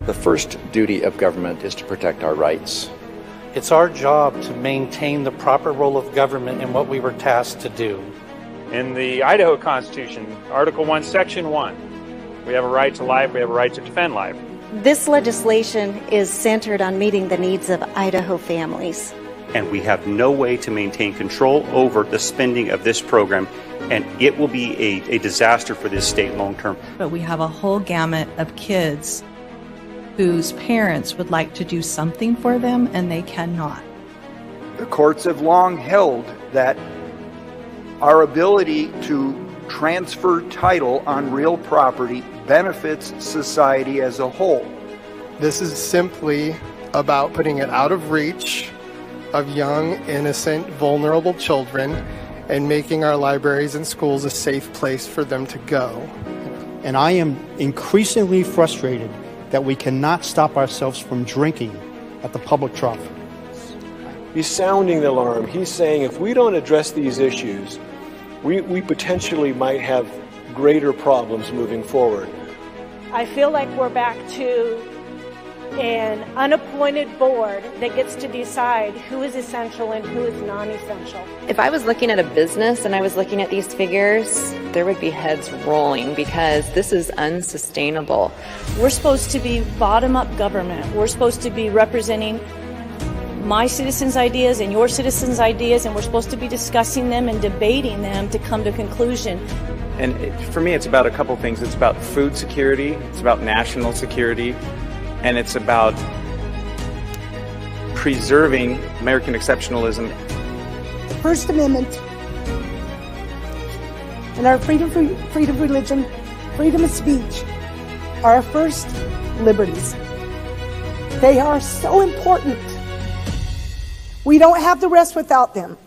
The first duty of government is to protect our rights. It's our job to maintain the proper role of government in what we were tasked to do. In the Idaho Constitution, Article 1, Section 1, we have a right to life, we have a right to defend life. This legislation is centered on meeting the needs of Idaho families. And we have no way to maintain control over the spending of this program, and it will be a disaster for this state long term. But we have a whole gamut of kids whose parents would like to do something for them and they cannot. The courts have long held that our ability to transfer title on real property benefits society as a whole. This is simply about putting it out of reach of young, innocent, vulnerable children and making our libraries and schools a safe place for them to go. And I am increasingly frustrated that we cannot stop ourselves from drinking at the public trough. He's sounding the alarm. He's saying if we don't address these issues, we potentially might have greater problems moving forward. I feel like we're back to an unappointed board that gets to decide who is essential and who is non-essential. If I was looking at a business and I was looking at these figures, there would be heads rolling because this is unsustainable. We're supposed to be bottom-up government. We're supposed to be representing my citizens' ideas and your citizens' ideas, and we're supposed to be discussing them and debating them to come to a conclusion. And for me, it's about a couple things. It's about food security, it's about national security, and it's about preserving American exceptionalism. The First Amendment and our freedom of religion, freedom of speech are our first liberties. They are so important. We don't have the rest without them.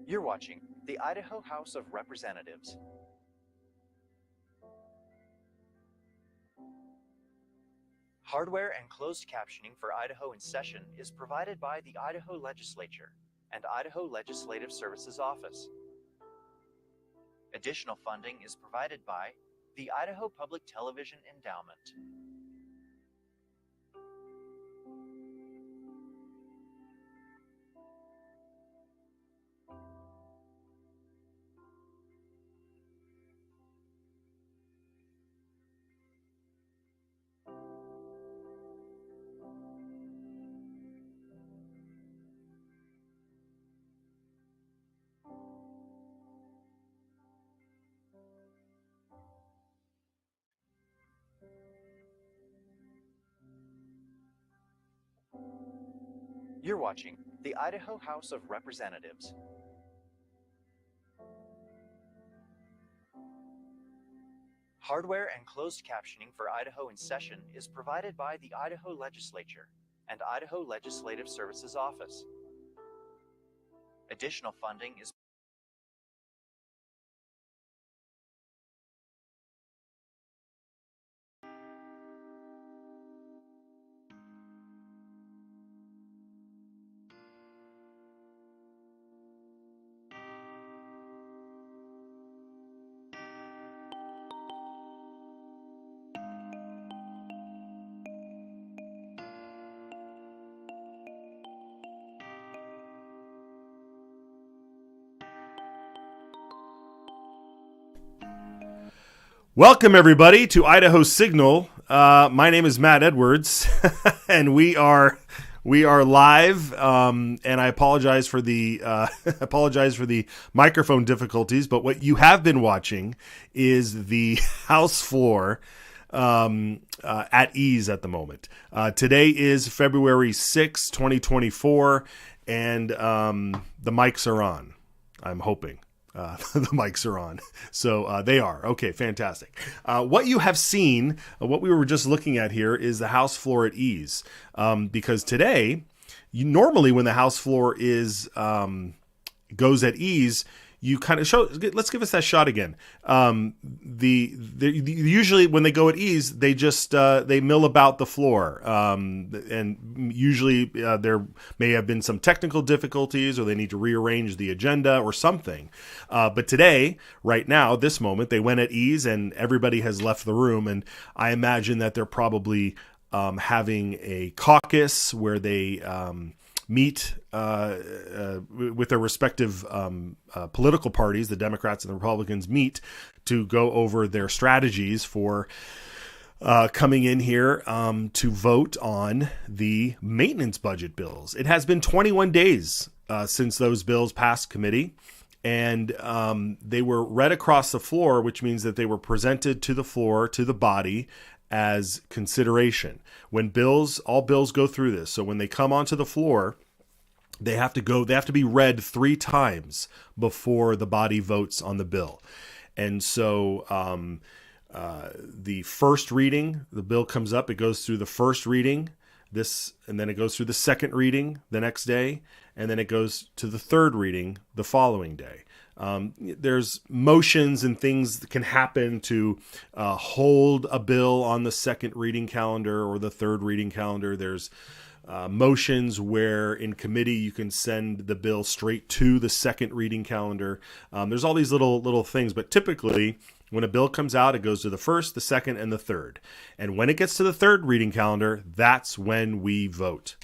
You're watching the Idaho House of Representatives. Hardware and closed captioning for Idaho in Session is provided by the Idaho Legislature and Idaho Legislative Services Office. Additional funding is provided by the Idaho Public Television Endowment. You're watching the Idaho House of Representatives. Hardware and closed captioning for Idaho in Session is provided by the Idaho Legislature and Idaho Legislative Services Office. Additional funding is Welcome, everybody, to Idaho Signal. My name is Matt Edwards, and we are We are live, and I apologize for the microphone difficulties. But what you have been watching is the House floor at ease at the moment. Today is February 6, 2024, and the mics are on. I'm hoping. The mics are on. So they are. Okay, fantastic. What you have seen, what we were just looking at here is the House floor at ease. Because today, normally when the House floor is goes at ease, you kind of show. Let's give us that shot again. Usually when they go at ease, they just they mill about the floor, and usually there may have been some technical difficulties, or they need to rearrange the agenda or something. But today, right now, this moment, they went at ease, and everybody has left the room. And I imagine that they're probably having a caucus where they meet with their respective political parties. The Democrats and the Republicans meet to go over their strategies for coming in here to vote on the maintenance budget bills. It has been 21 days since those bills passed committee, and they were read across the floor, which means that they were presented to the floor, to the body, as consideration. When all bills go through this. So when they come onto the floor, they have to be read 3 times before the body votes on the bill. And so the first reading, the bill comes up, it goes through the first reading, and then it goes through the second reading the next day, and then it goes to the third reading the following day. There's motions and things that can happen to hold a bill on the second reading calendar or the third reading calendar. There's motions where in committee you can send the bill straight to the second reading calendar. There's all these little things, but typically when a bill comes out, it goes to the first, the second, and the third. And when it gets to the third reading calendar, that's when we vote.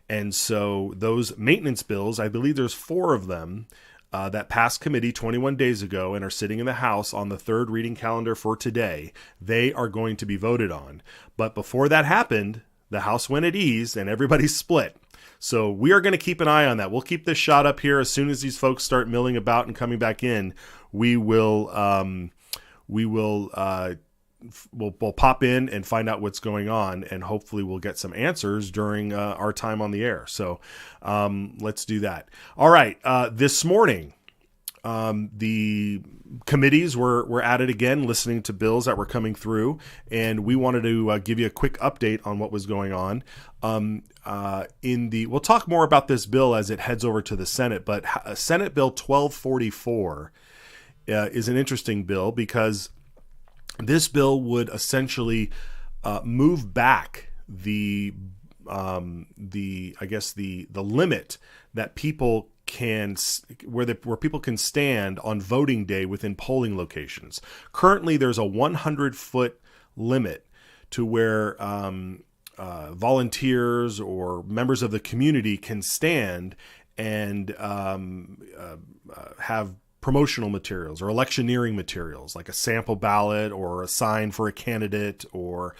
And so those maintenance bills, I believe there's 4 of them, that passed committee 21 days ago and are sitting in the House on the third reading calendar for today. They are going to be voted on. But before that happened, the House went at ease and everybody split. So we are going to keep an eye on that. We'll keep this shot up here as soon as these folks start milling about and coming back in. We'll pop in and find out what's going on, and hopefully we'll get some answers during our time on the air. So let's do that. All right. This morning, the committees were at it again, listening to bills that were coming through, and we wanted to give you a quick update on what was going on. We'll talk more about this bill as it heads over to the Senate, but Senate Bill 1244 is an interesting bill because this bill would essentially move back the limit that people where people can stand on voting day within polling locations. Currently, there's a 100-foot limit to where volunteers or members of the community can stand and have promotional materials or electioneering materials, like a sample ballot or a sign for a candidate or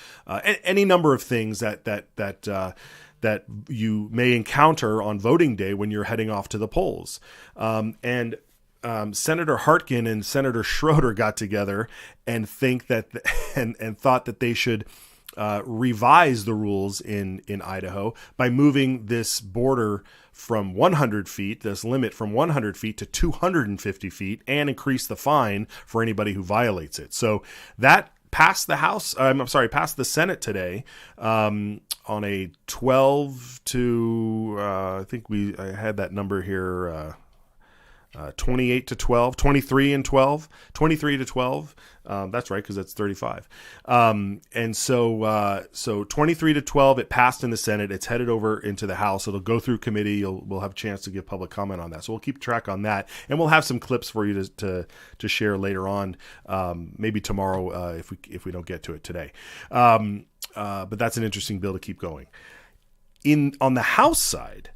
any number of things that you may encounter on voting day when you're heading off to the polls. Senator Hartkin and Senator Schroeder got together and thought that they should revise the rules in Idaho by moving this border from 100 feet, this limit from 100 feet to 250 feet, and increase the fine for anybody who violates it. So that passed passed the Senate today on a 12 to, I had that number here, 28 to 12, 23 and 12, 23 to 12. That's right, because that's 35. So 23 to 12, it passed in the Senate. It's headed over into the House. It'll go through committee. We'll have a chance to give public comment on that. So we'll keep track on that, and we'll have some clips for you to share later on, maybe tomorrow if we don't get to it today. But that's an interesting bill to keep going. On the House side,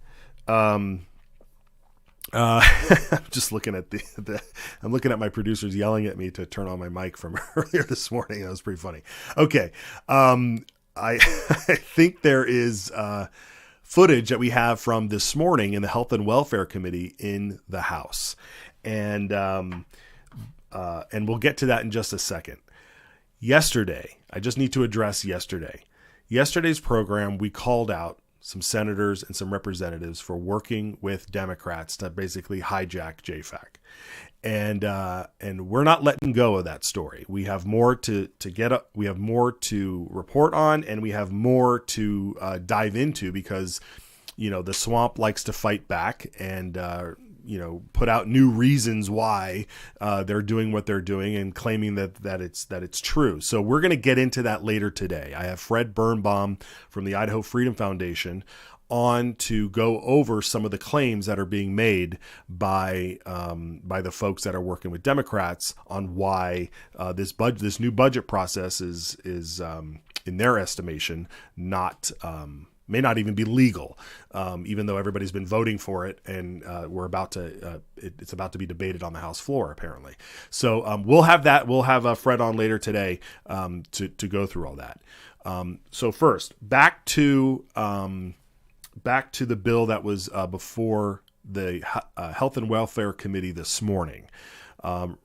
I'm just looking at I'm looking at my producers yelling at me to turn on my mic from earlier this morning. That was pretty funny. Okay. I think there is footage that we have from this morning in the Health and Welfare Committee in the House. And we'll get to that in just a second. Yesterday, I just need to address yesterday. Yesterday's program, we called out some senators and some representatives for working with Democrats to basically hijack JFAC. And we're not letting go of that story. We have more to get up. We have more to report on, and we have more to dive into because, the swamp likes to fight back and, put out new reasons why they're doing what they're doing and claiming that it's true. So we're going to get into that later today. I have Fred Birnbaum from the Idaho Freedom Foundation on to go over some of the claims that are being made by the folks that are working with Democrats on why this new budget process is in their estimation may not even be legal, even though everybody's been voting for it, and it's about to be debated on the House floor apparently. So we'll have that. We'll have Fred on later today to go through all that. So first, back to the bill that was before the Health and Welfare Committee this morning.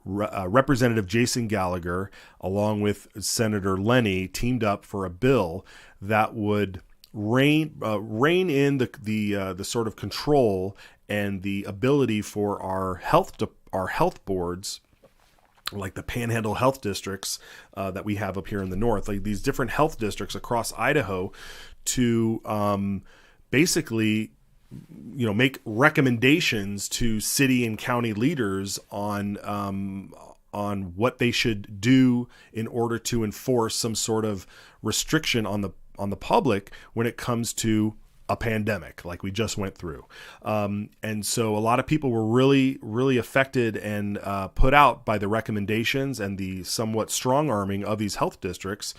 Representative Jason Gallagher, along with Senator Lenny, teamed up for a bill that would rein in the sort of control and the ability for our health boards, like the Panhandle health districts that we have up here in the north, like these different health districts across Idaho, to basically, make recommendations to city and county leaders on what they should do in order to enforce some sort of restriction on the public when it comes to a pandemic like we just went through. And so a lot of people were really, really affected and put out by the recommendations and the somewhat strong arming of these health districts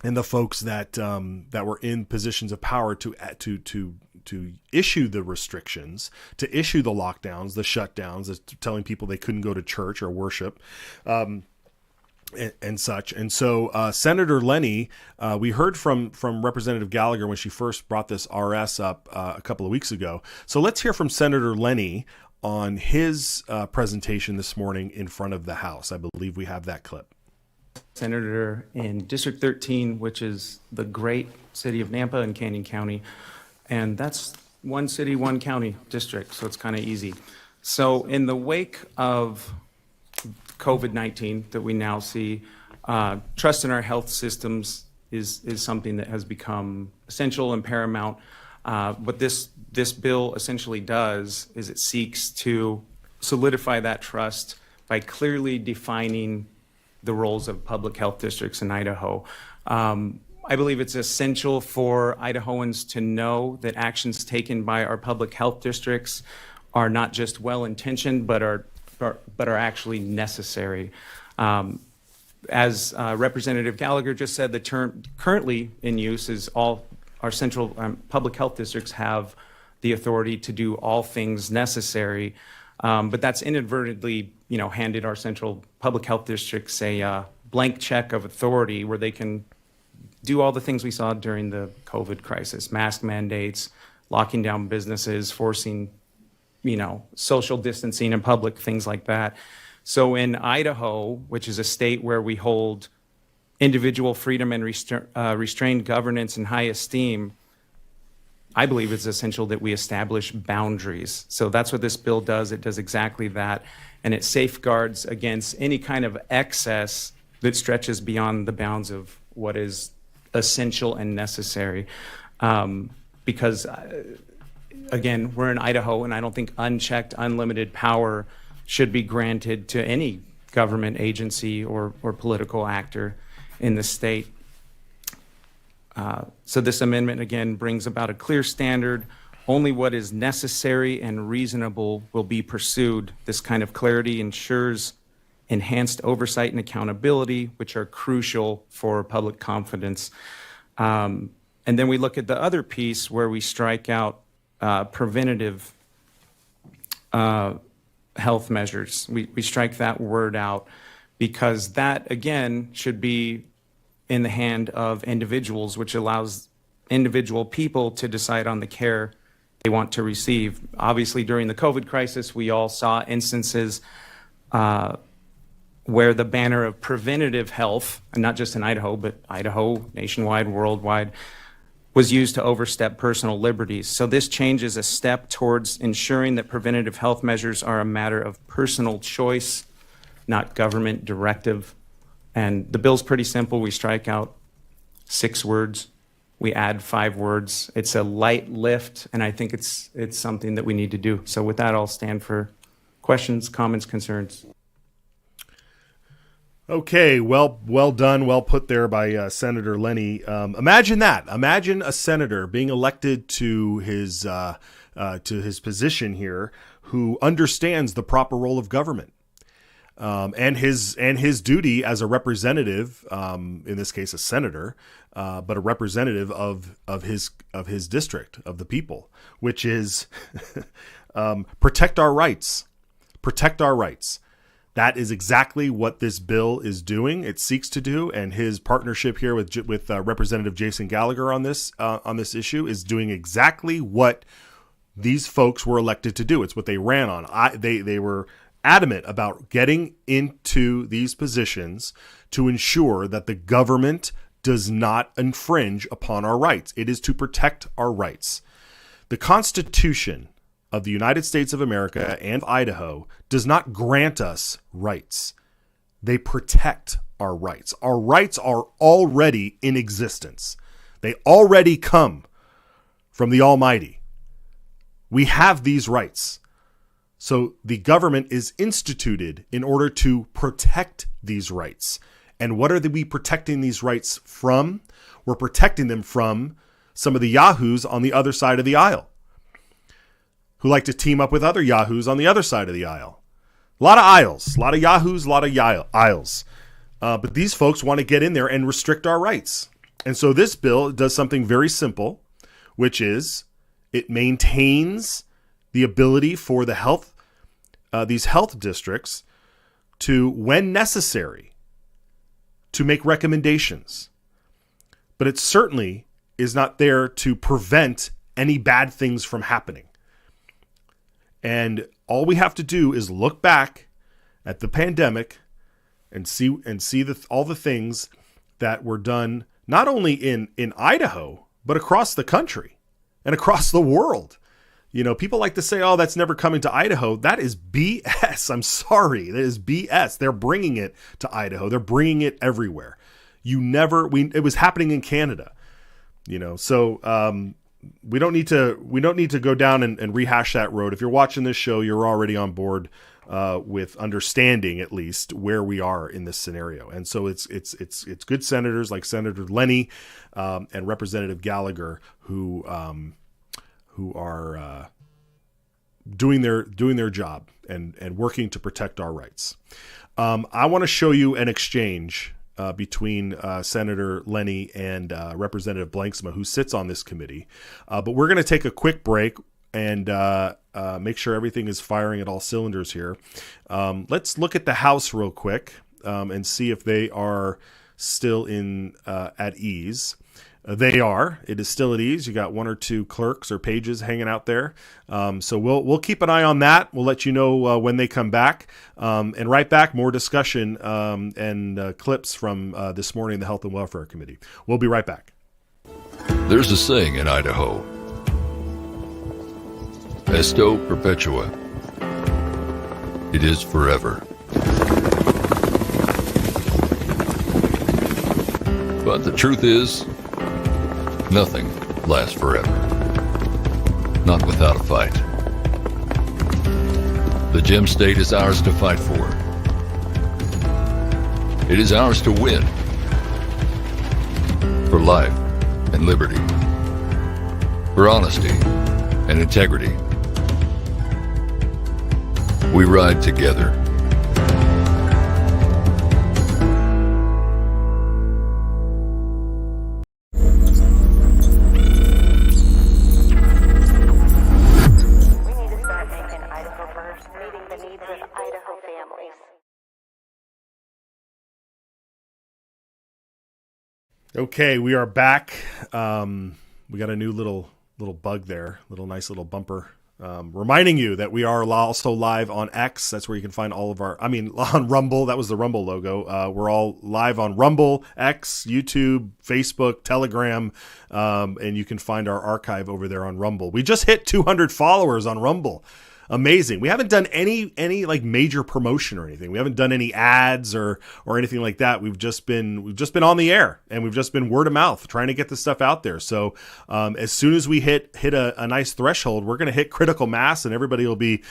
and the folks that were in positions of power to issue the restrictions, to issue the lockdowns, the shutdowns, telling people they couldn't go to church or worship, and such. And so Senator Lenny, we heard from Representative Gallagher when she first brought this RS up a couple of weeks ago. So let's hear from Senator Lenny on his presentation this morning in front of the House. I believe we have that clip. Senator in District 13, which is the great city of Nampa in Canyon County. And that's one city, one county district, so it's kind of easy. So in the wake of COVID-19 that we now see, trust in our health systems is something that has become essential and paramount. What this bill essentially does is it seeks to solidify that trust by clearly defining the roles of public health districts in Idaho. I believe it's essential for Idahoans to know that actions taken by our public health districts are not just well-intentioned, but are actually necessary. As Representative Gallagher just said, the term currently in use is all our central public health districts have the authority to do all things necessary, but that's inadvertently, handed our central public health districts a blank check of authority where they can do all the things we saw during the COVID crisis: mask mandates, locking down businesses, forcing, social distancing in public, things like that. So in Idaho, which is a state where we hold individual freedom and restrained governance in high esteem, I believe it's essential that we establish boundaries. So that's what this bill does. It does exactly that. And it safeguards against any kind of excess that stretches beyond the bounds of what is essential and necessary. Because, again, we're in Idaho, and I don't think unchecked, unlimited power should be granted to any government agency or political actor in the state. So this amendment, again, brings about a clear standard. Only what is necessary and reasonable will be pursued. This kind of clarity ensures enhanced oversight and accountability, which are crucial for public confidence. And then we look at the other piece where we strike out preventative health measures. We strike that word out because that, again, should be in the hand of individuals, which allows individual people to decide on the care they want to receive. Obviously, during the COVID crisis, we all saw instances where the banner of preventative health, and not just in Idaho, but Idaho, nationwide, worldwide, was used to overstep personal liberties. So this change is a step towards ensuring that preventative health measures are a matter of personal choice, not government directive. And the bill's pretty simple. We strike out 6 words. We add 5 words. It's a light lift, and I think it's something that we need to do. So with that, I'll stand for questions, comments, concerns. Okay, well done, well put there by Senator Lenny. Imagine that. Imagine a senator being elected to his position here, who understands the proper role of government, and his duty as a representative, in this case a senator, but a representative of his district, of the people, which is protect our rights. Protect our rights. That is exactly what this bill is doing. It seeks to do, and his partnership here with Representative Jason Gallagher on this issue is doing exactly what these folks were elected to do. It's what they ran on. They were adamant about getting into these positions to ensure that the government does not infringe upon our rights. It is to protect our rights. The Constitution of the United States of America and Idaho does not grant us rights. They protect our rights. Our rights are already in existence. They already come from the Almighty. We have these rights. So the government is instituted in order to protect these rights. And what are we protecting these rights from? We're protecting them from some of the yahoos on the other side of the aisle, who like to team up with other yahoos on the other side of the aisle. A lot of aisles, a lot of yahoos, a lot of aisles. But these folks want to get in there and restrict our rights. And so this bill does something very simple, which is it maintains the ability for the these health districts to, when necessary, to make recommendations. But it certainly is not there to prevent any bad things from happening. And all we have to do is look back at the pandemic and see all the things that were done, not only in Idaho, but across the country and across the world. You know, people like to say, oh, that's never coming to Idaho. That is BS. I'm sorry. That is BS. They're bringing it to Idaho. They're bringing it everywhere. It was happening in Canada, you know, so, we don't need to go down and rehash that road. If you're watching this show, you're already on board with understanding at least where we are in this scenario. And so it's good senators like Senator Lenny and Representative Gallagher who are doing their job and working to protect our rights. I want to show you an exchange between Senator Lenny and Representative Blanksma, who sits on this committee. But we're going to take a quick break and make sure everything is firing at all cylinders here. Let's look at the House real quick and see if they are still at ease. They are. It is still at ease. You got 1 or 2 clerks or pages hanging out there. So we'll keep an eye on that. We'll let you know when they come back. And right back, more discussion and clips from this morning, the Health and Welfare Committee. We'll be right back. There's a saying in Idaho, Esto perpetua. It is forever. But the truth is, nothing lasts forever. Not without a fight. The Gem State is ours to fight for. It is ours to win. For life and liberty. For honesty and integrity. We ride together. Okay, we are back. we got a new little bug there, nice little bumper. Reminding you that we are also live on X. That's where you can find all of on Rumble. That was the Rumble logo. We're all live on Rumble, X, YouTube, Facebook, Telegram, and you can find our archive over there on Rumble. We just hit 200 followers on Rumble. Amazing. We haven't done any like major promotion or anything. We haven't done any ads or anything like that. We've just been on the air, and we've just been word of mouth trying to get this stuff out there. So as soon as we hit a nice threshold, we're going to hit critical mass, and everybody will be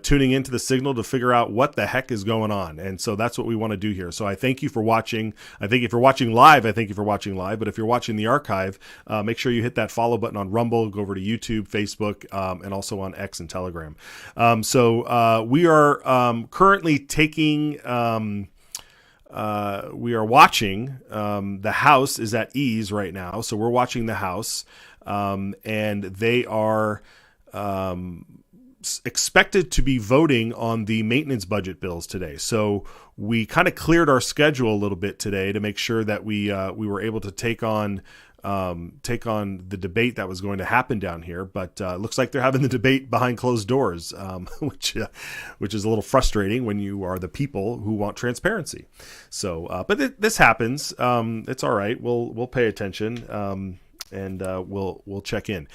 tuning into the signal to figure out what the heck is going on. And so that's what we want to do here. So I thank you for watching. I think if you're watching live, But if you're watching the archive, make sure you hit that follow button on Rumble, go over to YouTube, Facebook, and also on X and Telegram. We are currently taking, we are watching, the House is at ease right now. So we're watching the House, and they are expected to be voting on the maintenance budget bills today. So we kind of cleared our schedule a little bit today to make sure that we were able to take on the debate that was going to happen down here, but it looks like they're having the debate behind closed doors, which is a little frustrating when you are the people who want transparency. So, but this happens. It's all right. We'll pay attention. And we'll check in.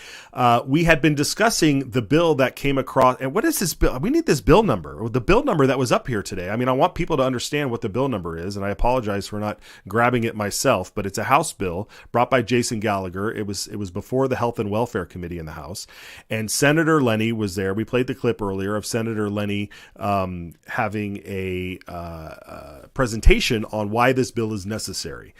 We had been discussing the bill that came across. And what is this bill? We need this bill number. The bill number that was up here today. I mean, I want people to understand what the bill number is, and I apologize for not grabbing it myself. But it's a House bill brought by Jason Gallagher. It was before the Health and Welfare Committee in the House, and Senator Lenny was there. We played the clip earlier of Senator Lenny having a presentation on why this bill is necessary.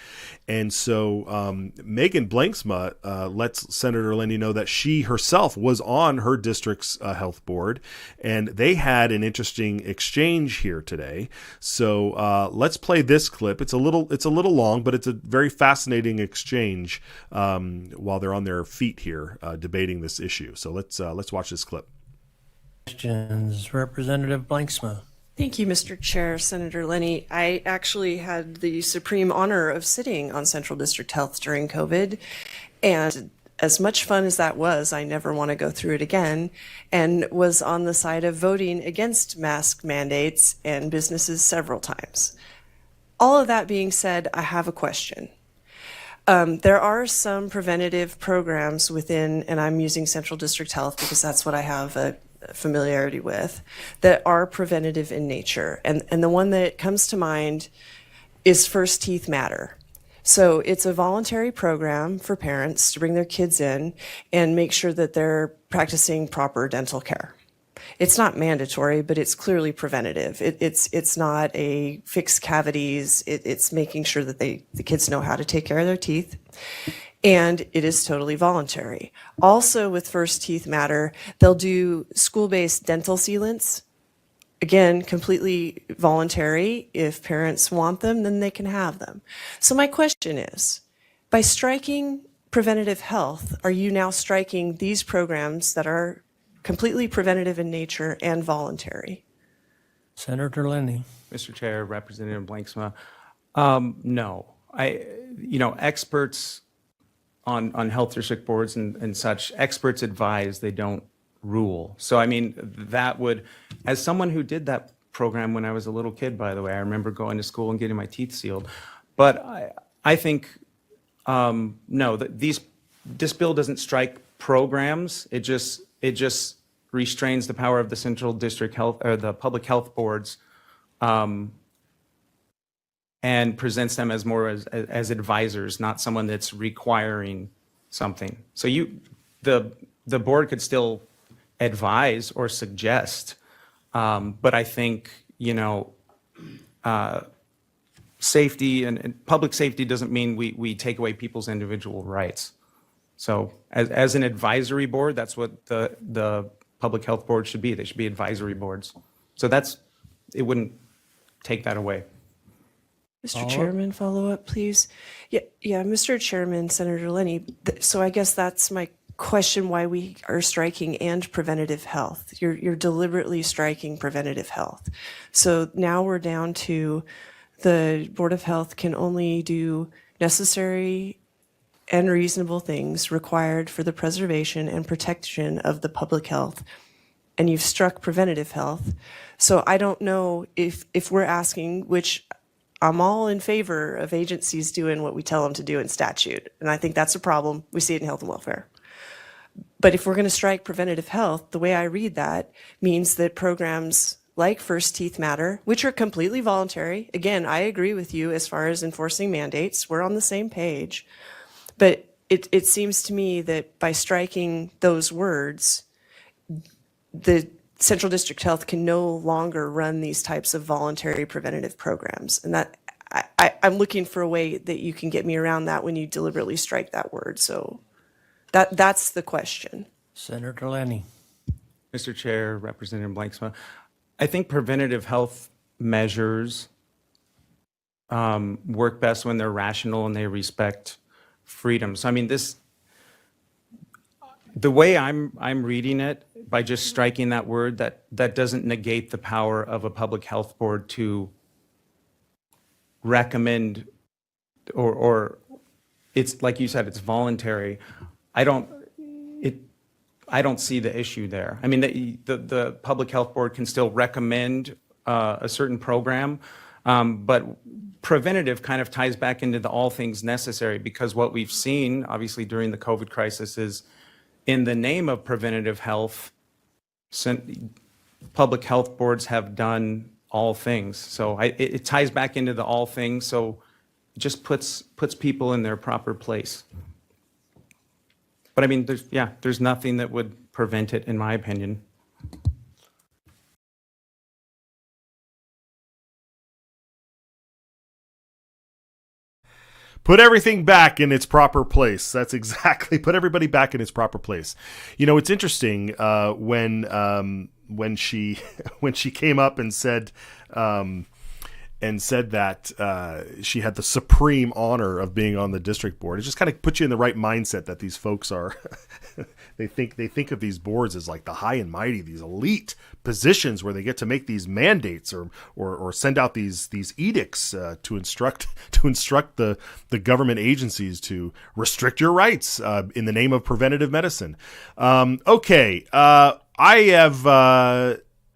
And so Megan Blanksma lets Senator Lenny know that she herself was on her district's health board, and they had an interesting exchange here today. So let's play this clip. It's a little long, but it's a very fascinating exchange while they're on their feet here debating this issue. So let's watch this clip. Questions, Representative Blanksma. Thank you, Mr. Chair. Senator Lenny, I actually had the supreme honor of sitting on Central District Health during COVID. And as much fun as that was, I never want to go through it again, and was on the side of voting against mask mandates and businesses several times. All of that being said, I have a question. There are some preventative programs within, and I'm using Central District Health because that's what I have a familiarity with, that are preventative in nature. And the one that comes to mind is First Teeth Matter. So it's a voluntary program for parents to bring their kids in and make sure that they're practicing proper dental care. It's not mandatory, but it's clearly preventative. It's not a fix cavities. It's making sure that the kids know how to take care of their teeth. And it is totally voluntary. Also with First Teeth Matter, they'll do school-based dental sealants. Again, completely voluntary. If parents want them, then they can have them. So my question is, by striking preventative health, are you now striking these programs that are completely preventative in nature and voluntary? Senator Lenny. Mr. Chair, Representative Blanksma, no. Experts on health district boards and such, experts advise, they don't rule. So, I mean, that would, as someone who did that program when I was a little kid, by the way, I remember going to school and getting my teeth sealed. But I think, no, this bill doesn't strike programs. It just restrains the power of the Central District Health or the public health boards, and presents them as more as advisors, not someone that's requiring something. So the board could still advise or suggest, but I think, safety and public safety doesn't mean we take away people's individual rights. So as an advisory board, that's what the public health board should be. They should be advisory boards. So it wouldn't take that away. Mr. Chairman, follow up, please. Yeah, Mr. Chairman, Senator Lenny. So I guess that's my question, why we are striking and preventative health. You're deliberately striking preventative health. So now we're down to the Board of Health can only do necessary and reasonable things required for the preservation and protection of the public health. And you've struck preventative health. So I don't know if we're asking, which I'm all in favor of agencies doing what we tell them to do in statute. And I think that's a problem. We see it in health and welfare. But if we're going to strike preventative health, the way I read that means that programs like First Teeth Matter, which are completely voluntary. Again, I agree with you as far as enforcing mandates. We're on the same page. But it seems to me that by striking those words, the Central District Health can no longer run these types of voluntary preventative programs. And that I'm looking for a way that you can get me around that when you deliberately strike that word. So that's the question. Senator Lenny. Mr. Chair, Representative Blanksma, I think preventative health measures work best when they're rational and they respect freedom. So I mean, the way I'm reading it, by just striking that word, that doesn't negate the power of a public health board to recommend, or it's like you said, it's voluntary. I don't see the issue there. I mean, the public health board can still recommend a certain program, but preventative kind of ties back into the all things necessary, because what we've seen, obviously, during the COVID crisis is, in the name of preventative health, public health boards have done all things. So it ties back into the all things. So it just puts people in their proper place. But I mean, there's nothing that would prevent it, in my opinion. Put everything back in its proper place. That's exactly, put everybody back in its proper place. You know, it's interesting when she came up and said that she had the supreme honor of being on the district board. It just kind of puts you in the right mindset that these folks are. they think of these boards as like the high and mighty, these elite positions where they get to make these mandates or send out these edicts to instruct the government agencies to restrict your rights in the name of preventative medicine. I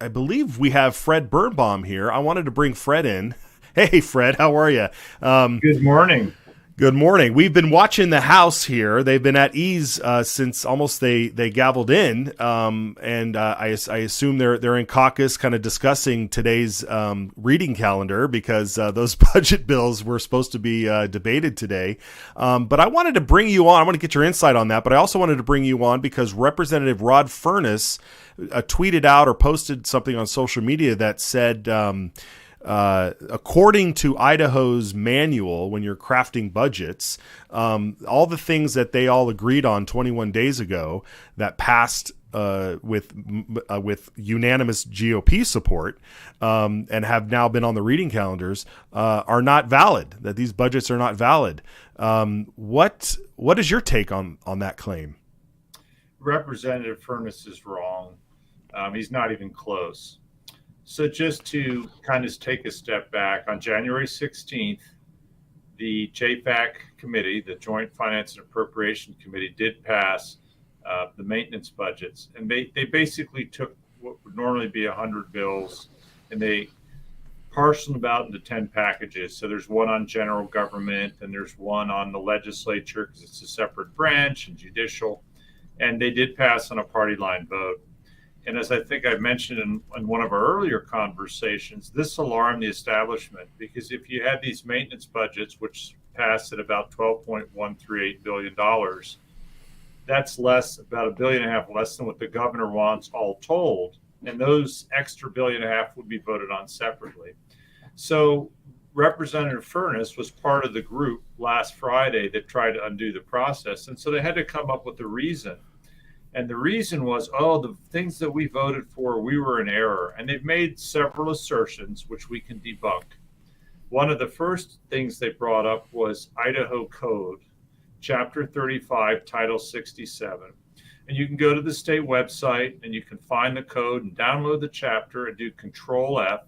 believe we have Fred Birnbaum here. I wanted to bring Fred in. Hey, Fred, how are you? Good morning. Good morning. We've been watching the House here. They've been at ease since almost they gavelled in, and I assume they're in caucus, kind of discussing today's reading calendar, because those budget bills were supposed to be debated today. But I wanted to bring you on. I want to get your insight on that. But I also wanted to bring you on because Representative Rod Furness tweeted out or posted something on social media that said, according to Idaho's manual, when you're crafting budgets, all the things that they all agreed on 21 days ago that passed with unanimous GOP support and have now been on the reading calendars are not valid, that these budgets are not valid. What is your take on that claim? Representative Furness is wrong. He's not even close. So just to kind of take a step back, on January 16th, the JFAC committee, the Joint Finance and Appropriation Committee, did pass the maintenance budgets. And they basically took what would normally be 100 bills and they parceled them out into 10 packages. So there's one on general government and there's one on the legislature because it's a separate branch, and judicial. And they did pass on a party line vote. And as I think I mentioned in one of our earlier conversations, this alarmed the establishment, because if you had these maintenance budgets, which passed at about $12.138 billion, that's about $1.5 billion less than what the governor wants all told. And those extra $1.5 billion would be voted on separately. So Representative Furness was part of the group last Friday that tried to undo the process. And so they had to come up with a reason. And the reason was, the things that we voted for, we were in error. And they've made several assertions, which we can debunk. One of the first things they brought up was Idaho Code, Chapter 35, Title 67. And you can go to the state website and you can find the code and download the chapter and do Control F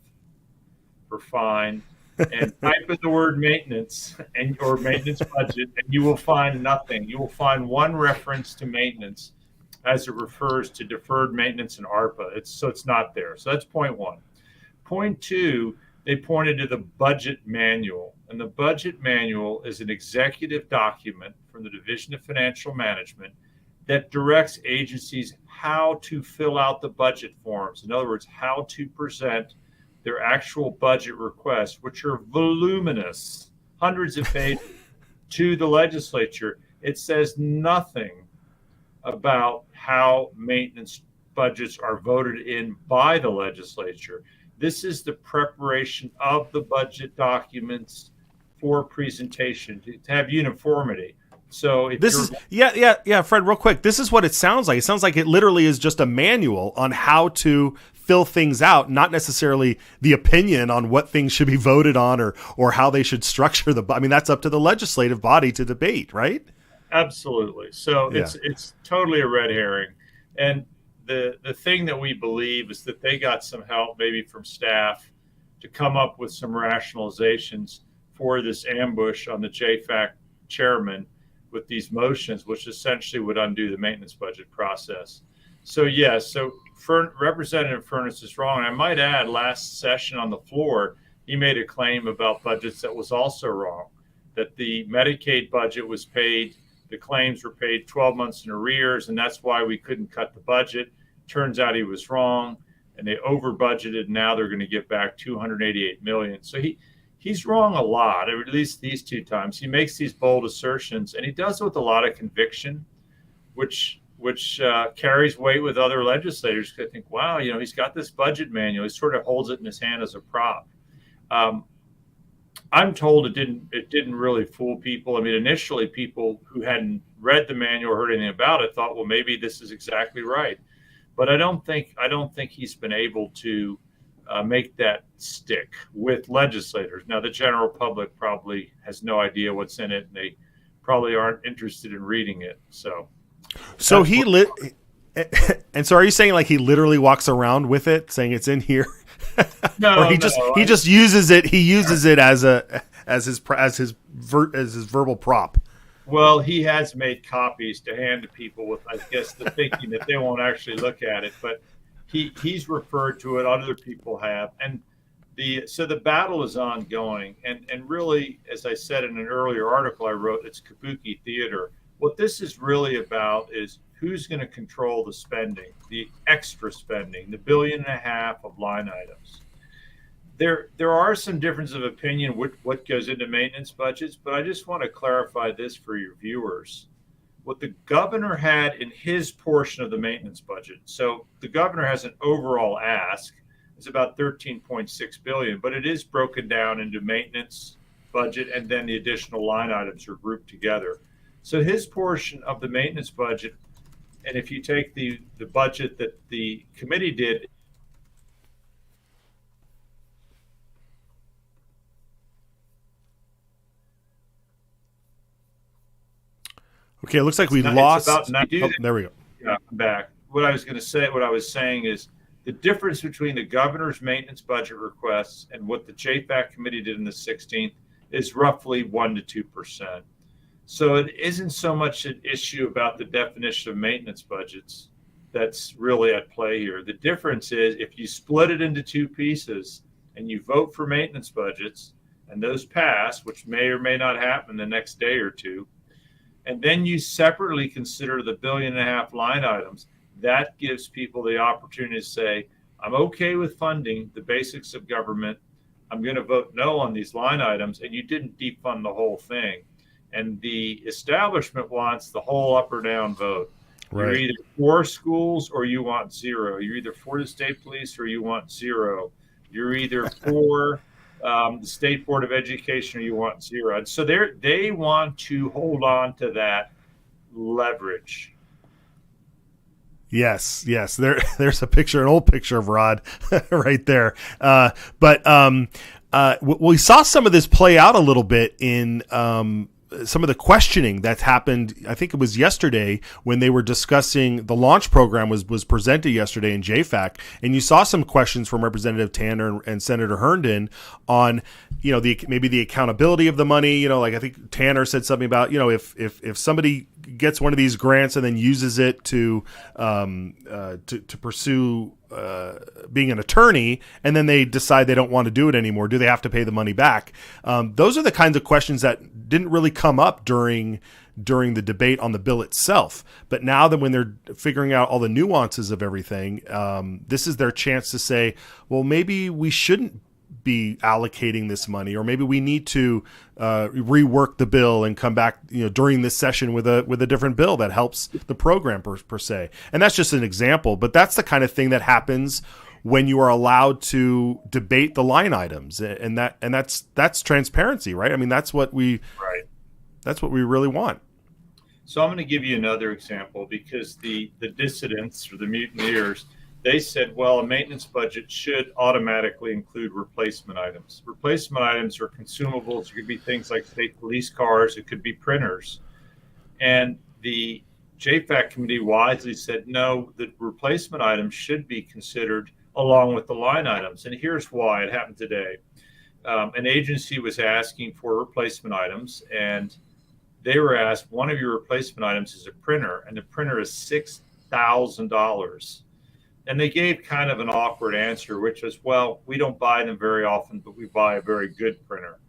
for find. and type in the word maintenance or maintenance budget, and you will find nothing. You will find one reference to maintenance as it refers to deferred maintenance and ARPA. So it's not there. So that's point one. Point two, they pointed to the budget manual. And the budget manual is an executive document from the Division of Financial Management that directs agencies how to fill out the budget forms. In other words, how to present their actual budget requests, which are voluminous, hundreds of pages, to the legislature. It says nothing about how maintenance budgets are voted in by the legislature. This is the preparation of the budget documents for presentation to have uniformity. So if this is Fred, real quick, this is what it sounds like. It sounds like it literally is just a manual on how to fill things out, not necessarily the opinion on what things should be voted on or how they should structure that's up to the legislative body to debate, right? Absolutely. So it's totally a red herring. And the thing that we believe is that they got some help maybe from staff to come up with some rationalizations for this ambush on the JFAC chairman with these motions, which essentially would undo the maintenance budget process. So Representative Furness is wrong. And I might add, last session on the floor, he made a claim about budgets that was also wrong, that the Medicaid budget was paid, the claims were paid 12 months in arrears, and that's why we couldn't cut the budget. Turns out he was wrong, and they over budgeted. Now they're going to get back $288 million. So he's wrong a lot, or at least these two times. He makes these bold assertions, and he does it with a lot of conviction, which carries weight with other legislators. I think, wow, he's got this budget manual. He sort of holds it in his hand as a prop. I'm told it didn't really fool people. I mean, initially, people who hadn't read the manual or heard anything about it thought, well, maybe this is exactly right. But I don't think he's been able to make that stick with legislators. Now, the general public probably has no idea what's in it, and they probably aren't interested in reading it. So and so are you saying like he literally walks around with it, saying it's in here? No, or he just uses it. He uses it as his verbal prop. Well, he has made copies to hand to people with, I guess, the thinking that they won't actually look at it. But he's referred to it. Other people have, and so the battle is ongoing. And really, as I said in an earlier article I wrote, it's kabuki theater. What this is really about is who's going to control the spending, the extra spending, the $1.5 billion of line items. There are some differences of opinion with what goes into maintenance budgets, but I just want to clarify this for your viewers. What the governor had in his portion of the maintenance budget, so the governor has an overall ask, it's about $13.6 billion, but it is broken down into maintenance budget, and then the additional line items are grouped together. So his portion of the maintenance budget, and if you take the budget that the committee did, okay, it looks like we lost. There we go. Yeah, I'm back. What I was saying is the difference between the governor's maintenance budget requests and what the JFAC committee did in the 16th is roughly 1% to 2%. So it isn't so much an issue about the definition of maintenance budgets that's really at play here. The difference is if you split it into two pieces and you vote for maintenance budgets and those pass, which may or may not happen the next day or two, and then you separately consider the $1.5 billion line items, that gives people the opportunity to say, I'm okay with funding the basics of government. I'm going to vote no on these line items, and you didn't defund the whole thing. And the establishment wants the whole up or down vote. Right. You're either for schools or you want zero. You're either for the state police or you want zero. You're either for the State Board of Education or you want zero. And so they want to hold on to that leverage. Yes. There's a picture, an old picture of Rod right there. But we saw some of this play out a little bit in some of the questioning that's happened. I think it was yesterday when they were discussing the launch program was presented yesterday in JFAC, and you saw some questions from Representative Tanner and Senator Herndon on, maybe the accountability of the money. Like I think Tanner said something about, if somebody gets one of these grants and then uses it to pursue being an attorney, and then they decide they don't want to do it anymore, do they have to pay the money back? Those are the kinds of questions that didn't really come up during the debate on the bill itself. But now that when they're figuring out all the nuances of everything, this is their chance to say, well, maybe we shouldn't be allocating this money, or maybe we need to rework the bill and come back during this session with a different bill that helps the program per se. And that's just an example, but that's the kind of thing that happens when you are allowed to debate the line items, and that's transparency, right? I mean, that's what we really want. So I'm going to give you another example, because the dissidents or the mutineers, they said, well, a maintenance budget should automatically include replacement items. Replacement items are consumables. It could be things like state police cars. It could be printers. And the JFAC committee wisely said, no, the replacement items should be considered along with the line items. And here's why. It happened today. An agency was asking for replacement items, and they were asked, one of your replacement items is a printer, and the printer is $6,000. And they gave kind of an awkward answer, which was, well, we don't buy them very often, but we buy a very good printer.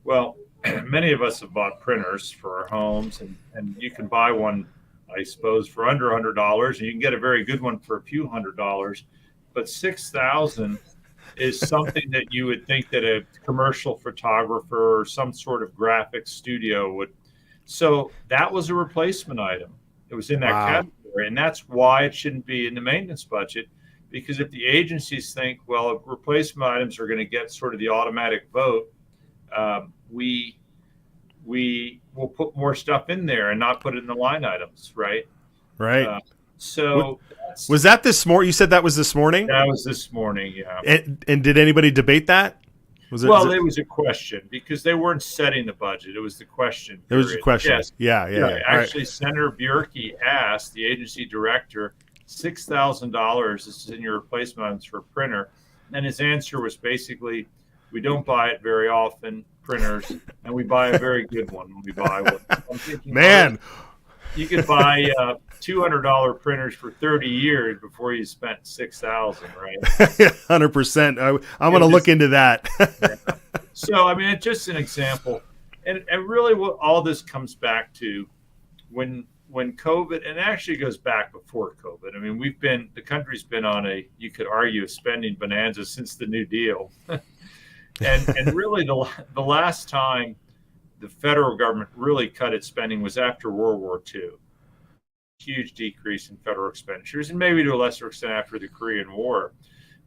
Well, many of us have bought printers for our homes, and you can buy one, I suppose, for under $100, and you can get a very good one for a few $100. But $6,000 is something that you would think that a commercial photographer or some sort of graphics studio would. So that was a replacement item. It was in that category. And that's why it shouldn't be in the maintenance budget, because if the agencies think, well, if replacement items are going to get sort of the automatic vote, we will put more stuff in there and not put it in the line items, right? Right. So was that this morning? You said that was this morning? That was this morning, yeah. And did anybody debate that? It was a question, because they weren't setting the budget. It was the question. It was a question. Yes. Yeah. Actually, Senator Bjerke asked the agency director, $6,000 is in your replacement items for a printer. And his answer was basically, we don't buy it very often, printers, and we buy a very good one when we buy one. I'm thinking, man, you could buy $200 printers for 30 years before you spent $6,000, right? 100%. I'm going to look into that. Yeah. So, I mean, it's just an example. And really what all this comes back to, when COVID, and it actually goes back before COVID. I mean, the country's been on you could argue, a spending bonanza since the New Deal. and really the last time the federal government really cut its spending was after World War II. Huge decrease in federal expenditures, and maybe to a lesser extent after the Korean War.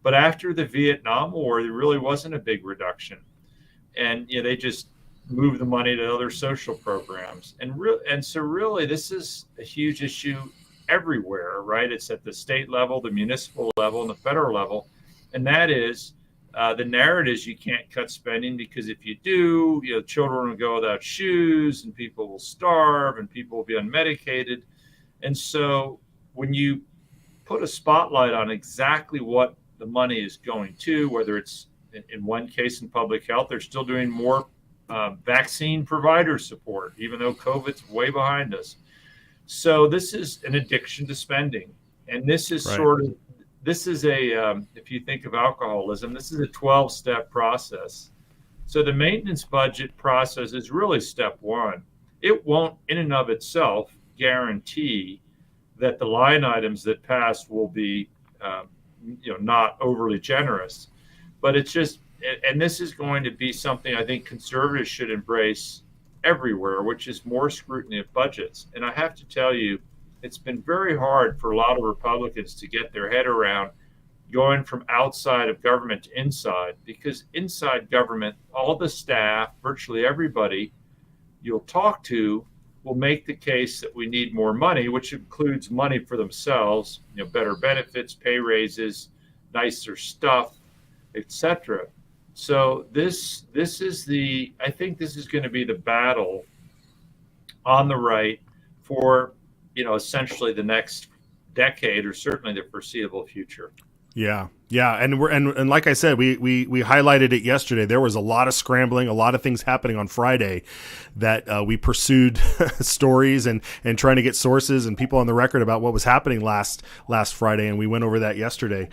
But after the Vietnam War, there really wasn't a big reduction. And they just moved the money to other social programs. And so really, this is a huge issue everywhere, right? It's at the state level, the municipal level, and the federal level. And that is, the narrative is you can't cut spending, because if you do, children will go without shoes, and people will starve, and people will be unmedicated. And so when you put a spotlight on exactly what the money is going to, whether it's in one case in public health, they're still doing more vaccine provider support, even though COVID's way behind us. So this is an addiction to spending. And this is if you think of alcoholism, this is a 12-step process. So the maintenance budget process is really step one. It won't in and of itself guarantee that the line items that pass will be not overly generous, but it's just, and this is going to be something I think conservatives should embrace everywhere, which is more scrutiny of budgets. And I have to tell you, it's been very hard for a lot of Republicans to get their head around going from outside of government to inside, because inside government, all the staff, virtually everybody you'll talk to will make the case that we need more money, which includes money for themselves, better benefits, pay raises, nicer stuff, etc. So this is I think this is going to be the battle on the right for, essentially the next decade or certainly the foreseeable future. Yeah. And like I said, we highlighted it yesterday. There was a lot of scrambling, a lot of things happening on Friday that we pursued stories and trying to get sources and people on the record about what was happening last Friday, and we went over that yesterday.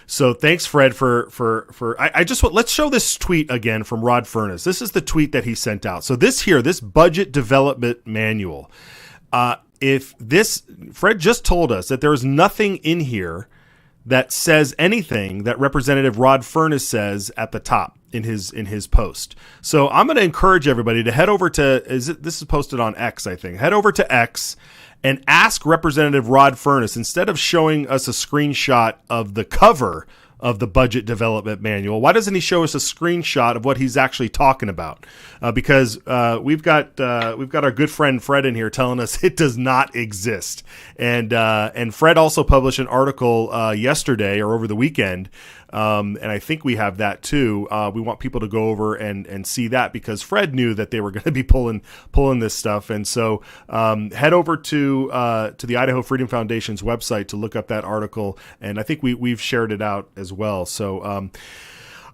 So thanks, Fred, let's show this tweet again from Rod Furness. This is the tweet that he sent out. So this budget development manual. Fred just told us that there is nothing in here that says anything that Representative Rod Furness says at the top in his post. So I'm going to encourage everybody to head over to, this is posted on X, I think. Head over to X and ask Representative Rod Furness, instead of showing us a screenshot of the cover of the budget development manual, why doesn't he show us a screenshot of what he's actually talking about? Because we've got our good friend Fred in here telling us it does not exist. And Fred also published an article yesterday or over the weekend, and I think we have that too. We want people to go over and see that, because Fred knew that they were going to be pulling this stuff. And so head over to the Idaho Freedom Foundation's website to look up that article, and I think we've shared it out as well. So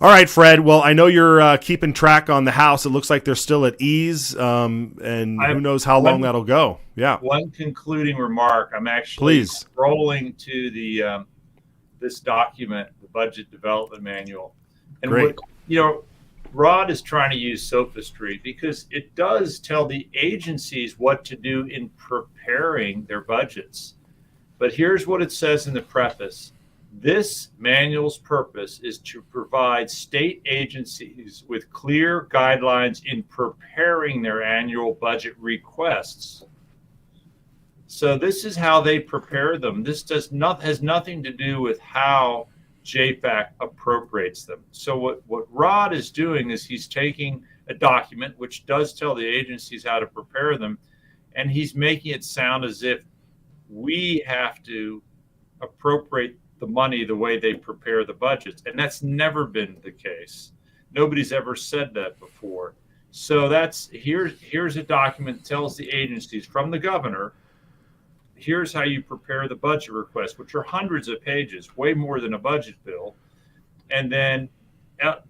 all right, Fred. Well, I know you're keeping track on the House. It looks like they're still at ease, and who knows how long that'll go. Yeah. One concluding remark. I'm actually scrolling to the this document, the Budget Development Manual, and Great. Rod is trying to use sophistry, because it does tell the agencies what to do in preparing their budgets. But here's what it says in the preface. This manual's purpose is to provide state agencies with clear guidelines in preparing their annual budget requests. So this is how they prepare them. This has nothing to do with how JFAC appropriates them. So what Rod is doing is he's taking a document which does tell the agencies how to prepare them, and he's making it sound as if we have to appropriate the money the way they prepare the budgets. And that's never been the case. Nobody's ever said that before. So here's a document that tells the agencies from the governor, here's how you prepare the budget requests, which are hundreds of pages, way more than a budget bill. And then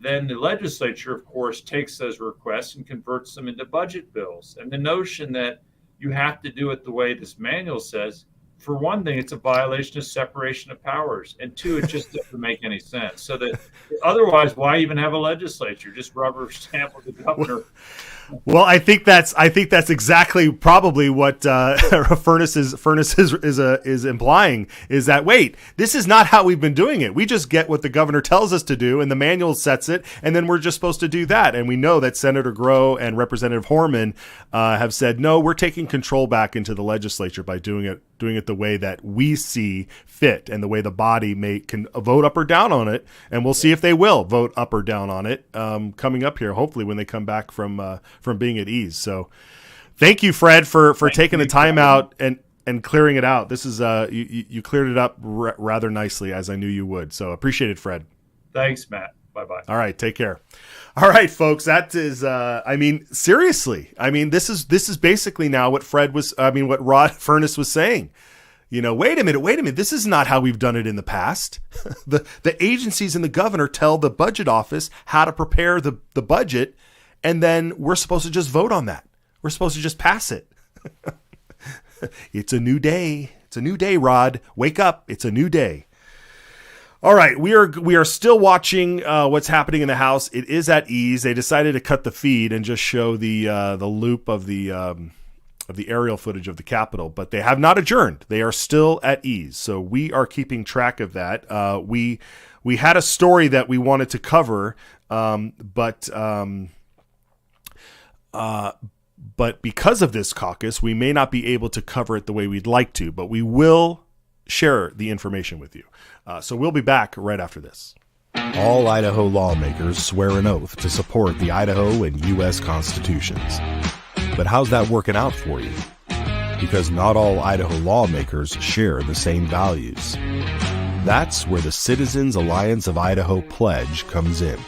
the legislature, of course, takes those requests and converts them into budget bills. And the notion that you have to do it the way this manual says, for one thing, it's a violation of separation of powers. And two, it just doesn't make any sense. So that otherwise, why even have a legislature? Just rubber stamp with the governor. Well, I think that's exactly probably what Furness is implying, is that, wait, this is not how we've been doing it. We just get what the governor tells us to do, and the manual sets it, and then we're just supposed to do that. And we know that Senator Groh and Representative Horman have said, no, we're taking control back into the legislature by doing it the way that we see fit, and the way the body can vote up or down on it. And we'll see if they will vote up or down on it coming up here, hopefully, when they come back from being at ease. So thank you, Fred, for taking the time out and clearing it out. This is you cleared it up rather nicely, as I knew you would. So appreciate it, Fred. Thanks, Matt. Bye-bye. All right. Take care. All right, folks, that is, seriously, this is basically now what what Rod Furness was saying. Wait a minute. This is not how we've done it in the past. The agencies and the governor tell the budget office how to prepare the budget, and then we're supposed to just vote on that. We're supposed to just pass it. It's a new day. It's a new day, Rod. Wake up. It's a new day. All right, we are still watching what's happening in the House. It is at ease. They decided to cut the feed and just show the loop of the aerial footage of the Capitol, but they have not adjourned. They are still at ease. So we are keeping track of that. We had a story that we wanted to cover, but because of this caucus, we may not be able to cover it the way we'd like to, but we will share the information with you. So we'll be back right after this. All Idaho lawmakers swear an oath to support the Idaho and U.S. constitutions. But how's that working out for you? Because not all Idaho lawmakers share the same values. That's where the Citizens Alliance of Idaho Pledge comes in.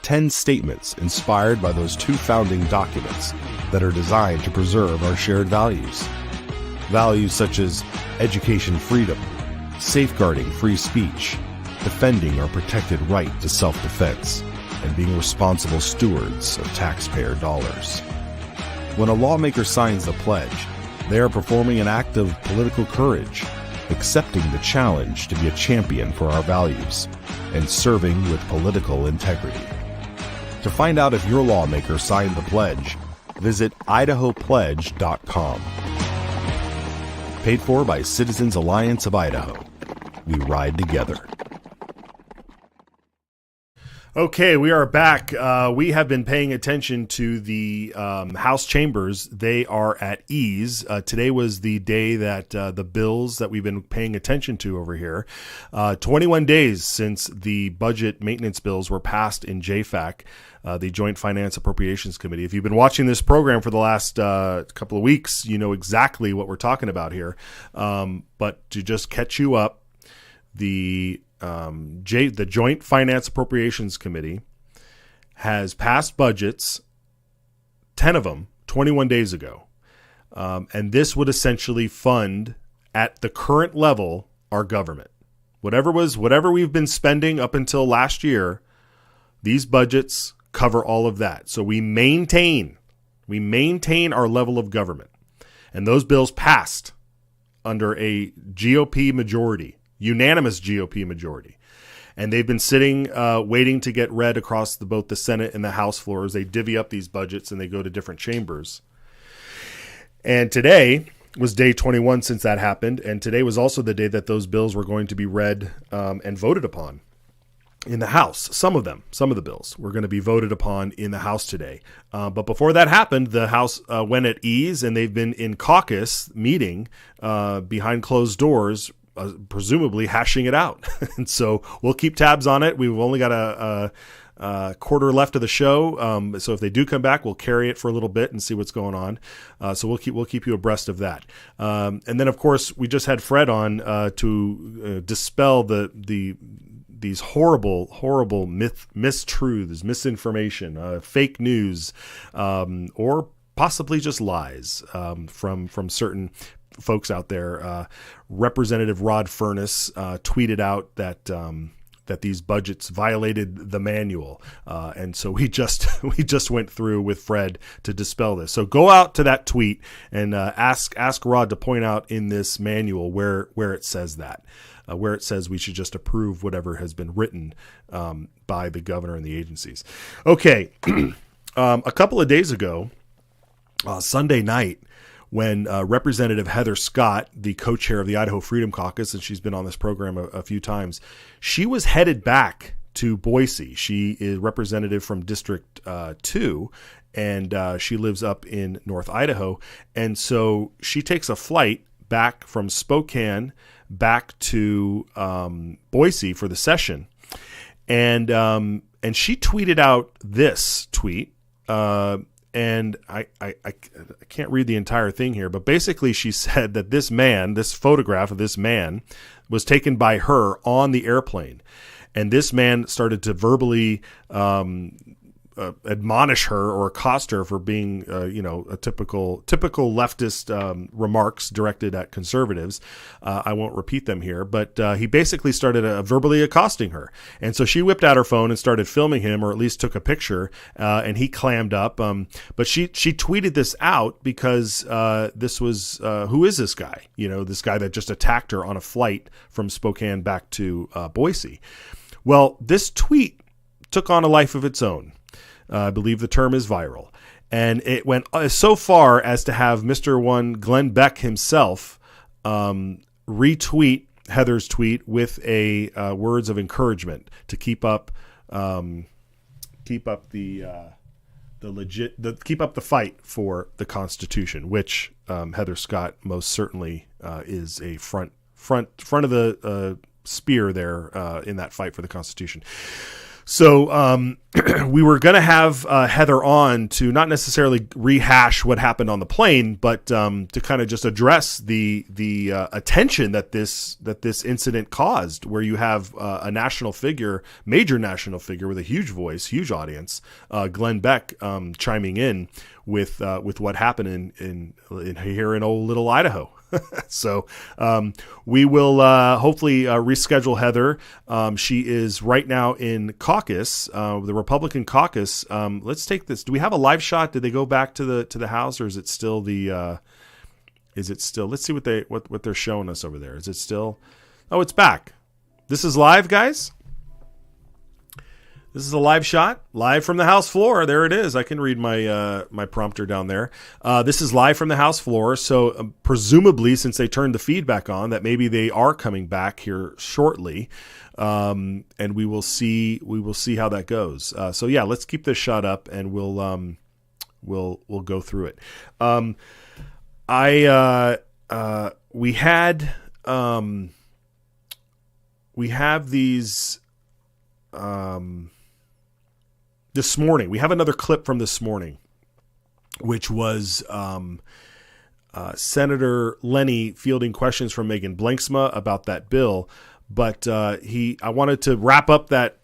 10 statements inspired by those 2 founding documents that are designed to preserve our shared values. Values such as education freedom, safeguarding free speech, defending our protected right to self-defense, and being responsible stewards of taxpayer dollars. When a lawmaker signs the pledge, they are performing an act of political courage, accepting the challenge to be a champion for our values, and serving with political integrity. To find out if your lawmaker signed the pledge, visit idahopledge.com. Paid for by Citizens Alliance of Idaho. We ride together. Okay, we are back. We have been paying attention to the House chambers. They are at ease. Today was the day that the bills that we've been paying attention to over here, 21 days since the budget maintenance bills were passed in JFAC, the Joint Finance Appropriations Committee. If you've been watching this program for the last couple of weeks, you know exactly what we're talking about here. But to just catch you up, the Joint Finance Appropriations Committee has passed budgets, 10 of them, 21 days ago. And this would essentially fund, at the current level, our government. Whatever we've been spending up until last year, these budgets cover all of that. So we maintain our level of government. And those bills passed under a GOP majority. Unanimous GOP majority. And they've been sitting, waiting to get read across both the Senate and the House floors. They divvy up these budgets and they go to different chambers. And today was day 21 since that happened. And today was also the day that those bills were going to be read and voted upon in the House. Some of the bills were going to be voted upon in the House today. But before that happened, the House went at ease, and they've been in caucus meeting behind closed doors, presumably hashing it out. And so we'll keep tabs on it. We've only got a quarter left of the show. So if they do come back, we'll carry it for a little bit and see what's going on. So we'll keep you abreast of that. And then of course we just had Fred on to dispel these horrible mistruths, misinformation, fake news, or possibly just lies from certain folks out there. Representative Rod Furness tweeted out that these budgets violated the manual, and so we just went through with Fred to dispel this. So go out to that tweet and ask Rod to point out in this manual where it says that, where it says we should just approve whatever has been written by the governor and the agencies. Okay, a couple of days ago, Sunday night, when Representative Heather Scott, the co-chair of the Idaho Freedom Caucus, and she's been on this program a few times, she was headed back to Boise. She is representative from District 2, and she lives up in North Idaho. And so she takes a flight back from Spokane back to Boise for the session. And she tweeted out this tweet. And I can't read the entire thing here, but basically she said that this photograph of this man was taken by her on the airplane. And this man started to verbally admonish her or accost her for being, a typical leftist remarks directed at conservatives. I won't repeat them here, but he basically started verbally accosting her. And so she whipped out her phone and started filming him, or at least took a picture, and he clammed up. But she tweeted this out because this was, who is this guy? This guy that just attacked her on a flight from Spokane back to Boise. Well, this tweet took on a life of its own. I believe the term is viral. And it went so far as to have Mr. One Glenn Beck himself retweet Heather's tweet with a words of encouragement to keep up the fight for the Constitution, which Heather Scott most certainly is a front of the spear there in that fight for the Constitution. So we were going to have Heather on to not necessarily rehash what happened on the plane, but to kind of just address the attention that this incident caused, where you have a national figure, major national figure with a huge voice, huge audience, Glenn Beck, chiming in with what happened in here in old little Idaho. So we will hopefully reschedule Heather. She is right now in caucus, the Republican caucus. Let's take this. Do we have a live shot? Did they go back to the House, or is it still the? Is it still? Let's see what they're showing us over there. Is it still? Oh, it's back. This is live, guys. This is a live shot, live from the House floor. There it is. I can read my prompter down there. This is live from the House floor. So presumably, since they turned the feedback on, that maybe they are coming back here shortly, and we will see how that goes. So yeah, let's keep this shot up, and we'll go through it. We have these. This morning, we have another clip from this morning, which was Senator Lenny fielding questions from Megan Blanksma about that bill. But I wanted to wrap up that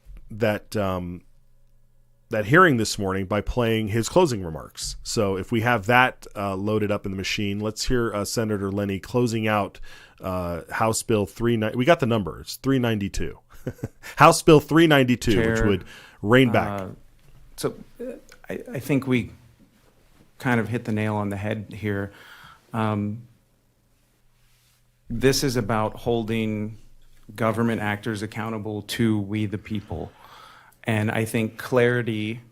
hearing this morning by playing his closing remarks. So if we have that loaded up in the machine, let's hear Senator Lenny closing out House Bill 390. We got the number. It's 392. House Bill 392, Chair, which would rein back. So I think we kind of hit the nail on the head here. This is about holding government actors accountable to we the people. And I think clarity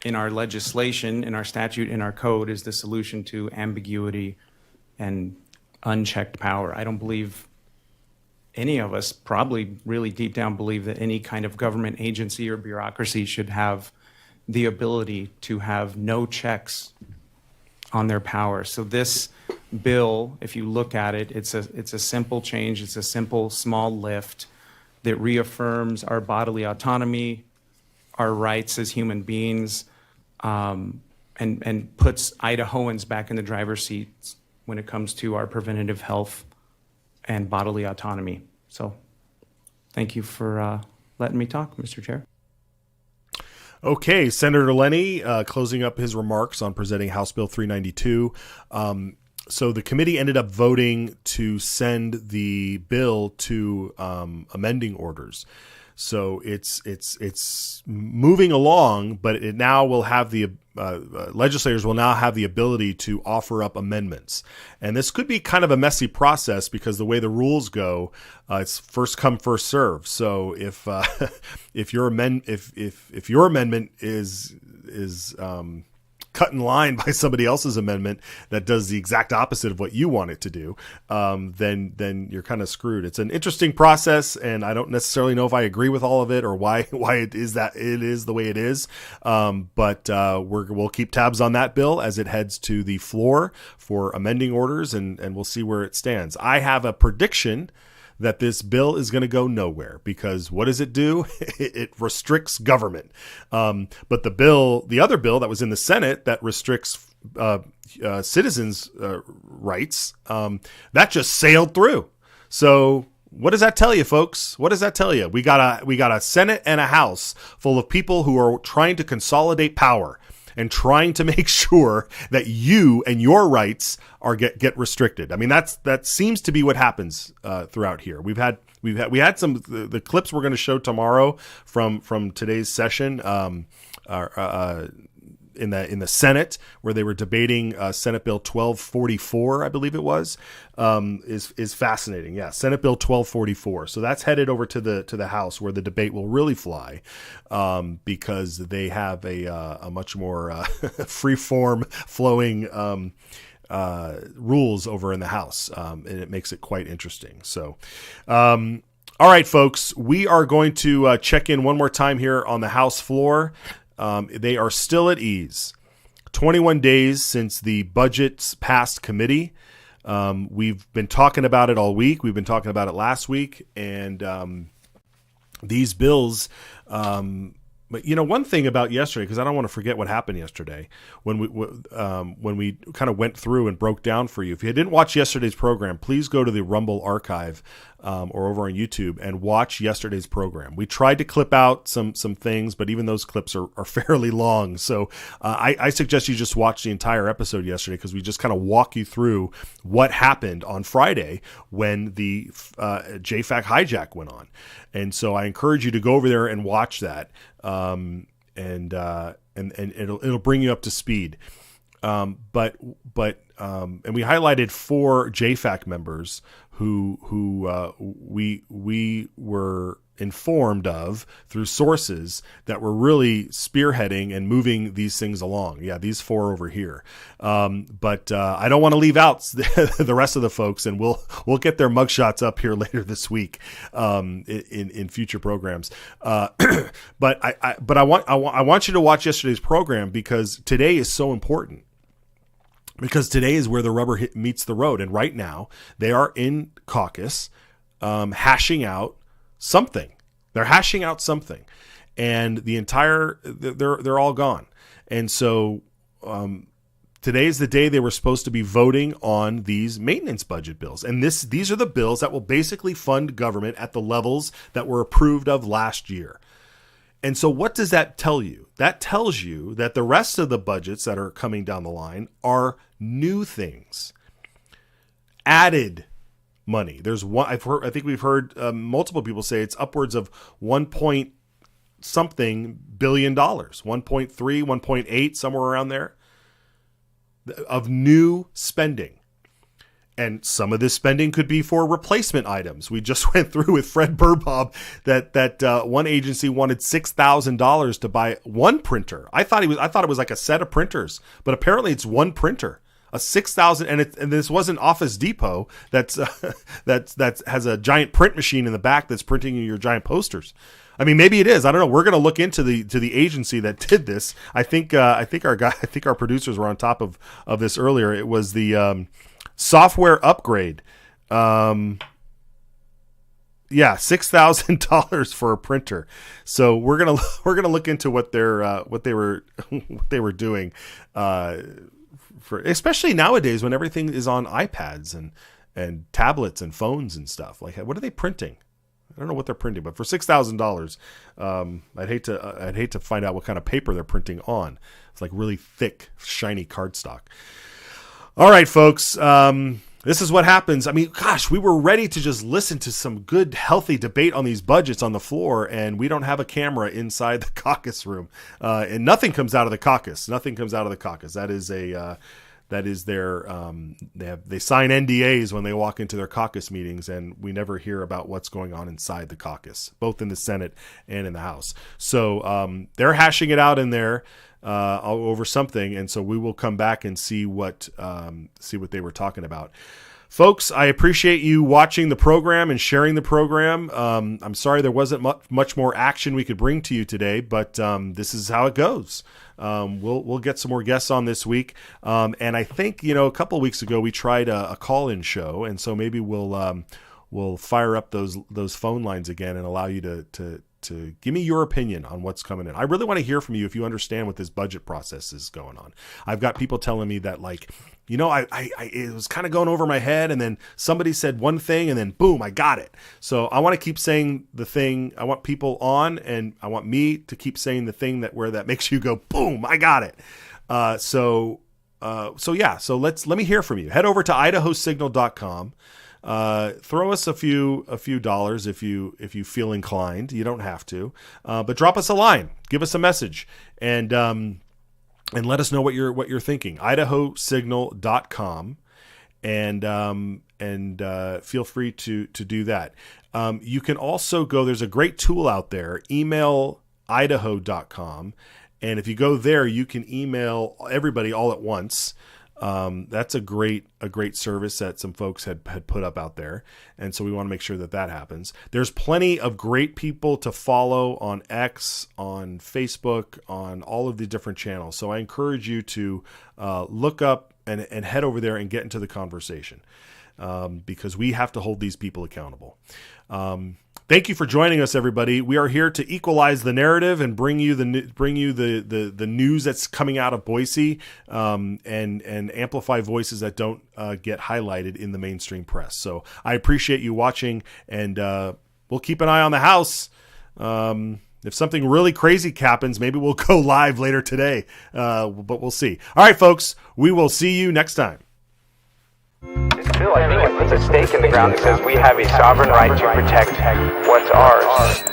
in our legislation, in our statute, in our code is the solution to ambiguity and unchecked power. I don't believe any of us, probably really deep down, believe that any kind of government agency or bureaucracy should have the ability to have no checks on their power. So this bill, if you look at it, it's a simple change. It's a simple, small lift that reaffirms our bodily autonomy, our rights as human beings, and puts Idahoans back in the driver's seat when it comes to our preventative health and bodily autonomy. So thank you for letting me talk, Mr. Chair. Okay, Senator Lenny closing up his remarks on presenting House Bill 392. So the committee ended up voting to send the bill to amending orders. So it's moving along, but it now will have the legislators will now have the ability to offer up amendments, and this could be kind of a messy process because the way the rules go, it's first come first serve. So if your amendment is cut in line by somebody else's amendment that does the exact opposite of what you want it to do, then you're kind of screwed. It's an interesting process, and I don't necessarily know if I agree with all of it or why it is the way it is. But we'll keep tabs on that bill as it heads to the floor for amending orders, and we'll see where it stands. I have a prediction that this bill is going to go nowhere, because what does it do? It restricts government. But the other bill that was in the Senate that restricts citizens' rights, that just sailed through. So what does that tell you, folks? What does that tell you? We got a Senate and a House full of people who are trying to consolidate power and trying to make sure that you and your rights are get restricted. I mean, that seems to be what happens throughout here. We had some the clips we're going to show tomorrow from today's session in the Senate, where they were debating Senate Bill 1244, I believe it was, is fascinating. Yeah, Senate Bill 1244. So that's headed over to the House, where the debate will really fly, because they have a much more free-form flowing rules over in the House, and it makes it quite interesting. So, all right, folks, we are going to check in one more time here on the House floor. They are still at ease. 21 days since the budget's passed committee. We've been talking about it all week. We've been talking about it last week. And these bills But one thing about yesterday, because I don't want to forget what happened yesterday when we kind of went through and broke down for you. If you didn't watch yesterday's program, please go to the Rumble archive or over on YouTube and watch yesterday's program. We tried to clip out some things, but even those clips are fairly long. So I suggest you just watch the entire episode yesterday, because we just kind of walk you through what happened on Friday when the JFAC hijack went on. And so I encourage you to go over there and watch that. And it'll bring you up to speed. And we highlighted 4 JFAC members who we were informed of through sources that were really spearheading and moving these things along. Yeah, these 4 over here. But I don't want to leave out the rest of the folks, and we'll get their mugshots up here later this week in future programs. But I want you to watch yesterday's program, because today is so important. Because today is where the rubber meets the road, and right now they are in caucus, hashing out something. They're hashing out something, and they're all gone. And so today's the day they were supposed to be voting on these maintenance budget bills, and these are the bills that will basically fund government at the levels that were approved of last year. And so what does that tell you? That tells you that the rest of the budgets that are coming down the line are new things, added money. There's one, I think we've heard multiple people say it's upwards of 1 point something billion dollars, 1.3, 1.8, somewhere around there, of new spending. And some of this spending could be for replacement items. We just went through with Fred Burbob that one agency wanted $6,000 to buy one printer. I thought it was like a set of printers, but apparently it's one printer. A 6,000, and this wasn't Office Depot that has a giant print machine in the back that's printing your giant posters. I mean, maybe it is. I don't know. We're going to look into the agency that did this. I think our producers were on top of this earlier. It was the software upgrade. $6,000 for a printer. So we're gonna look into what they were doing. For especially nowadays when everything is on iPads and tablets and phones and stuff. Like, what are they printing? I don't know what they're printing, but for $6,000, I'd hate to find out what kind of paper they're printing on. It's like really thick, shiny cardstock. All right, folks. This is what happens. I mean, gosh, we were ready to just listen to some good, healthy debate on these budgets on the floor, and we don't have a camera inside the caucus room, and nothing comes out of the caucus. Nothing comes out of the caucus. That is their they sign NDAs when they walk into their caucus meetings, and we never hear about what's going on inside the caucus, both in the Senate and in the House. So they're hashing it out in there over something, and so we will come back and see what they were talking about. Folks, I appreciate you watching the program and sharing the program. I'm sorry there wasn't much more action we could bring to you today, but this is how it goes. We'll get some more guests on this week, and I think a couple of weeks ago we tried a call-in show, and so maybe we'll fire up those phone lines again and allow you to give me your opinion on what's coming in. I really want to hear from you if you understand what this budget process is going on. I've got people telling me that, like, it was kind of going over my head, and then somebody said one thing, and then boom, I got it. So I want to keep saying the thing. I want people on, and I want me to keep saying the thing that makes you go, boom, I got it. So let me hear from you. Head over to idahosignal.com. Throw us a few dollars if you feel inclined. You don't have to, but drop us a line, give us a message, and let us know what you're thinking. idahosignal.com, and feel free to do that. You can also go. There's a great tool out there. Email idaho.com, and if you go there, you can email everybody all at once. That's a great service that some folks had put up out there. And so we want to make sure that happens. There's plenty of great people to follow on X, on Facebook, on all of the different channels. So I encourage you to look up and head over there and get into the conversation, because we have to hold these people accountable. Thank you for joining us, everybody. We are here to equalize the narrative and bring you the news that's coming out of Boise, and amplify voices that don't get highlighted in the mainstream press. So I appreciate you watching, and we'll keep an eye on the House. If something really crazy happens, maybe we'll go live later today, but we'll see. All right, folks, we will see you next time. Bill, I think it puts a stake in the ground that says we have a sovereign right to protect what's ours.